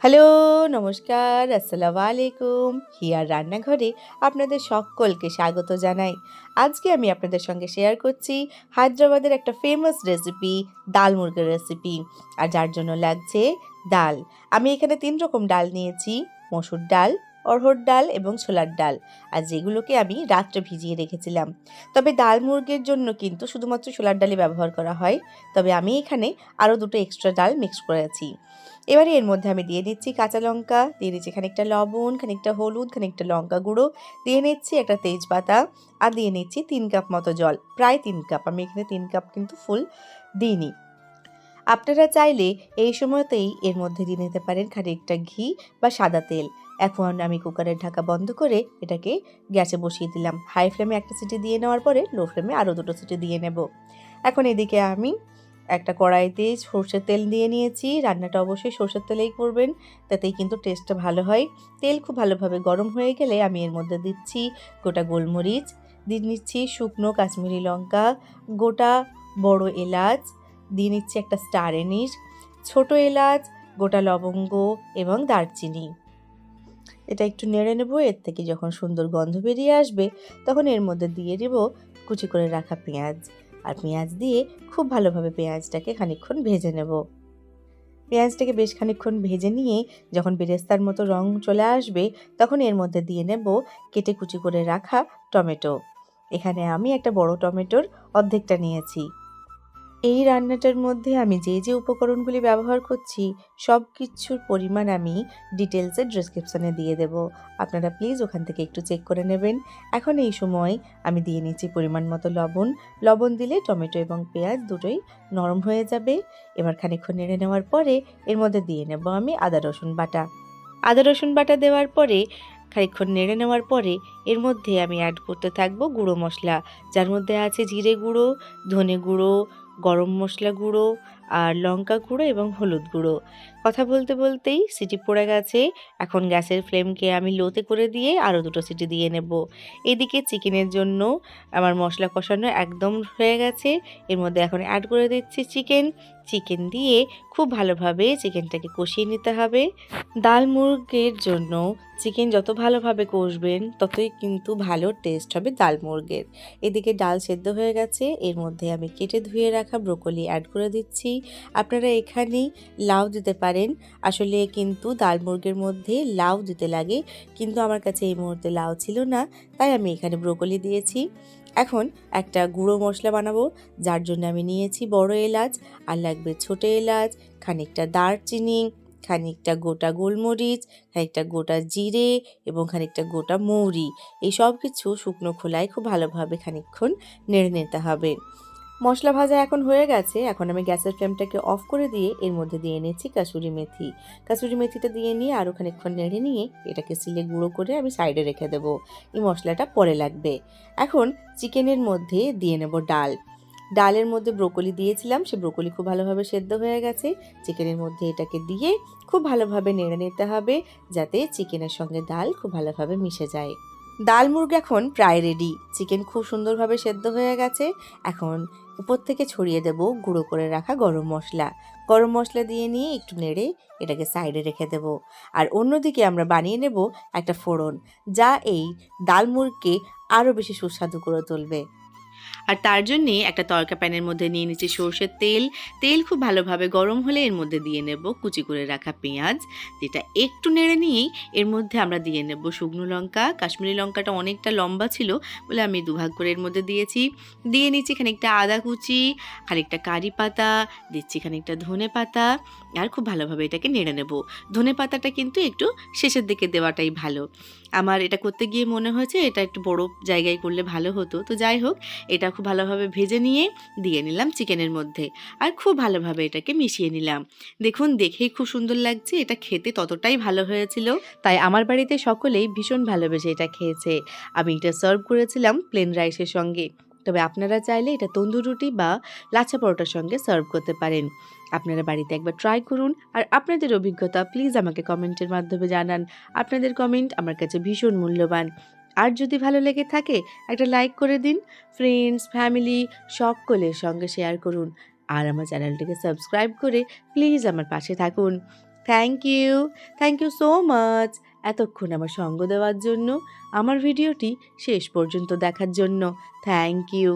Hello, নমস্কার, আসসালামু আলাইকুম। হিয়ার রান্নাঘরে আপনাদের সকলকে স্বাগত জানাই। আজকে আমি আপনাদের সঙ্গে শেয়ার করছি হায়দ্রাবাদের একটা ফেমাস রেসিপি, ডাল মুরগের রেসিপি। আর যার জন্য লাগছে ডাল। আমি এখানে ৩ রকম ডাল নিয়েছি, মসুর ডাল, অড়হর ডাল এবং ছোলার ডাল। আর যেগুলোকে আমি রাত্রে ভিজিয়ে রেখেছিলাম। তবে ডাল মুরগির জন্য কিন্তু শুধুমাত্র ছোলার ডালই ব্যবহার করা হয়। তবে আমি এখানে আরও ২টো এক্সট্রা ডাল মিক্স করেছি। এবারে এর মধ্যে আমি দিয়ে দিচ্ছি কাঁচা লঙ্কা, দিয়ে দিচ্ছি খানিকটা লবণ, খানিকটা হলুদ, খানিকটা লঙ্কা গুঁড়ো, দিয়ে নিচ্ছি একটা তেজপাতা, আর দিয়ে নিচ্ছি ৩ কাপ মতো জল, প্রায় ৩ কাপ। আমি এখানে ৩ কাপ কিন্তু ফুল দিইনি। আপনারা চাইলে এই সময়তেই এর মধ্যে দিয়ে নিতে পারেন খানিকটা ঘি বা সাদা তেল। এখন আমি কুকারের ঢাকা বন্ধ করে এটাকে গ্যাসে বসিয়ে দিলাম। হাই ফ্লেমে একটা সিটি দিয়ে নেওয়ার পরে লো ফ্লেমে আরও ২টো সিটি দিয়ে নেব। এখন এদিকে আমি একটা কড়াইতে সর্ষের তেল দিয়ে নিয়েছি। রান্নাটা অবশ্যই সর্ষের তেলেই করবেন, তাতেই কিন্তু টেস্টটা ভালো হয়। তেল খুব ভালোভাবে গরম হয়ে গেলে আমি এর মধ্যে দিচ্ছি গোটা গোলমরিচ, দিয়ে নিচ্ছি শুকনো কাশ্মীরি লঙ্কা, গোটা বড় এলাচ, দিয়ে নিচ্ছি একটা স্টার এনিস, ছোট এলাচ, গোটা লবঙ্গ এবং দারচিনি। এটা একটু নেড়ে নেব। এর থেকে যখন সুন্দর গন্ধ বেরিয়ে আসবে তখন এর মধ্যে দিয়ে দেব কুচি করে রাখা পেঁয়াজ। আর পেঁয়াজ দিয়ে খুব ভালোভাবে পেঁয়াজটাকে খানিকক্ষণ ভেজে নেব। পেঁয়াজটাকে বেশ খানিকক্ষণ ভেজে নিয়ে যখন বেরেস্তার মতো রং চলে আসবে তখন এর মধ্যে দিয়ে নেব কেটে কুচি করে রাখা টমেটো। এখানে আমি একটা বড় টমেটোর অর্ধেকটা নিয়েছি। এই রান্নাটার মধ্যে আমি যে যে উপকরণগুলি ব্যবহার করছি সব কিছুর পরিমাণ আমি ডিটেলসে ডেসক্রিপশনে দিয়ে দেব। আপনারা প্লিজ ওখান থেকে একটু চেক করে নেবেন। এখন এই সময় আমি দিয়ে নিচ্ছি পরিমাণ মতো লবণ। লবণ দিলে টমেটো এবং পেঁয়াজ দুটোই নরম হয়ে যাবে। এবার খানিকক্ষণ নেড়ে নেওয়ার পরে এর মধ্যে দিয়ে নেব আমি আদা রসুন বাটা। আদা রসুন বাটা দেওয়ার পরে খানিকক্ষণ নেড়ে নেওয়ার পরে এর মধ্যে আমি অ্যাড করতে থাকবো গুঁড়ো মশলা, যার মধ্যে আছে জিরে গুঁড়ো, ধনে গুঁড়ো, গরম মশলা গুঁড়ো, আর লঙ্কা গুঁড়ো এবং হলুদ গুঁড়ো। কথা বলতে বলতেই সিটি পড়ে গেছে। এখন গ্যাসের ফ্লেমকে আমি লোতে করে দিয়ে আরও ২টো সিটি দিয়ে নেব। এদিকে চিকেনের জন্য আমার মশলা কষানো একদম হয়ে গেছে। এর মধ্যে এখন অ্যাড করে দিচ্ছি চিকেন দিয়ে খুব ভালোভাবে চিকেনটাকে কষিয়ে নিতে হবে। ডাল মুরগির জন্য চিকেন যত ভালোভাবে কষবেন ততই কিন্তু ভালো টেস্ট হবে ডাল মুরগির। এদিকে ডাল সেদ্ধ হয়ে গেছে। এর মধ্যে আমি কেটে ধুয়ে রাখা ব্রোকলি অ্যাড করে দিচ্ছি। আপনারা এখানেই লাউ দিতে পারেন। আসলে কিন্তু ডাল মুরগির মধ্যে লাউ দিতে লাগে, কিন্তু আমার কাছে এই মুহূর্তে লাউ ছিল না, তাই আমি এখানে ব্রোকলি দিয়েছি। এখন একটা গুঁড়ো মশলা বানাবো, যার জন্য আমি নিয়েছি বড় এলাচ, আর লাগবে ছোট এলাচ, খানিকটা দারচিনি, খানিকটা গোটা গোলমরিচ, খানিকটা গোটা জিরে এবং খানিকটা গোটা মৌরি। এই সব কিছু শুকনো খোলায় খুব ভালোভাবে খানিকক্ষণ নেড়ে নিতে হবে। মশলা ভাজা এখন হয়ে গেছে। এখন আমি গ্যাসের ফ্লেমটাকে অফ করে দিয়ে এর মধ্যে দিয়ে নিচ্ছি কাসুরি মেথি। কাসুরি মেথিটা দিয়ে নিয়ে আরও খানিকক্ষণ নেড়ে নিয়ে এটাকে সিলে গুঁড়ো করে আমি সাইডে রেখে দেবো। এই মশলাটা পরে লাগবে। এখন চিকেনের মধ্যে দিয়ে নেব ডাল। ডালের মধ্যে ব্রোকলি দিয়েছিলাম, সে ব্রোকলি খুব ভালোভাবে সেদ্ধ হয়ে গেছে। চিকেনের মধ্যে এটাকে দিয়ে খুব ভালোভাবে নেড়ে নিতে হবে, যাতে চিকেনের সঙ্গে ডাল খুব ভালোভাবে মিশে যায়। ডাল মুরগি এখন প্রায় রেডি। চিকেন খুব সুন্দরভাবে সেদ্ধ হয়ে গেছে। এখন উপর থেকে ছড়িয়ে দেব গুঁড়ো করে রাখা গরম মশলা। গরম মশলা দিয়ে নিয়ে একটু নেড়ে এটাকে সাইডে রেখে দেব। আর অন্যদিকে আমরা বানিয়ে নেব একটা ফোড়ন, যা এই ডাল মুরগিকে আরও বেশি সুস্বাদু করে তুলবে। আর তার জন্যে একটা তড়কা প্যানের মধ্যে নিয়ে নিচ্ছি সর্ষের তেল। তেল খুব ভালোভাবে গরম হলে এর মধ্যে দিয়ে নেব কুচি করে রাখা পেঁয়াজ, যেটা একটু নেড়ে নিয়েই এর মধ্যে আমরা দিয়ে নেব শুকনো লঙ্কা। কাশ্মীরি লঙ্কাটা অনেকটা লম্বা ছিল বলে আমি দুভাগ করে এর মধ্যে দিয়েছি। দিয়ে নিচ্ছি খানিকটা আদা কুচি, খানিকটা কারি পাতা, দিচ্ছি খানিকটা ধনে পাতা, আর খুব ভালোভাবে এটাকে নেড়ে নেব। ধনে পাতাটা কিন্তু একটু শেষের দিকে দেওয়াটাই ভালো। আমার এটা করতে গিয়ে মনে হয়েছে এটা একটু বড় জায়গায় করলে ভালো হতো। তো যাই হোক, এটা খুব ভালোভাবে ভেজে নিয়ে দিয়ে নিলাম চিকেনের মধ্যে, আর খুব ভালোভাবে এটাকে মিশিয়ে নিলাম। দেখুন, দেখেই খুব সুন্দর লাগছে। এটা খেতে ততটাই ভালো হয়েছিল, তাই আমার বাড়িতে সকলেই ভীষণ ভালোবেসে এটা খেয়েছে। আমি এটা সার্ভ করেছিলাম প্লেন রাইসের সঙ্গে। তবে আপনারা চাইলে এটা তন্দুর রুটি বা লাচ্ছা পরোটার সঙ্গে সার্ভ করতে পারেন। আপনারা বাড়িতে একবার ট্রাই করুন, আর আপনাদের অভিজ্ঞতা প্লিজ আমাকে কমেন্টের মাধ্যমে জানান। আপনাদের কমেন্ট আমার কাছে ভীষণ মূল্যবান। আর যদি ভালো লেগে থাকে একটা লাইক করে দিন। ফ্রেন্ডস, ফ্যামিলি সকলের সঙ্গে শেয়ার করুন। আর আমার চ্যানেলটিকে সাবস্ক্রাইব করে প্লিজ আমার পাশে থাকুন। থ্যাংক ইউ সো মাচ এতক্ষণ আমার সঙ্গ দেওয়ার জন্য, আমার ভিডিওটি শেষ পর্যন্ত দেখার জন্য। Thank you.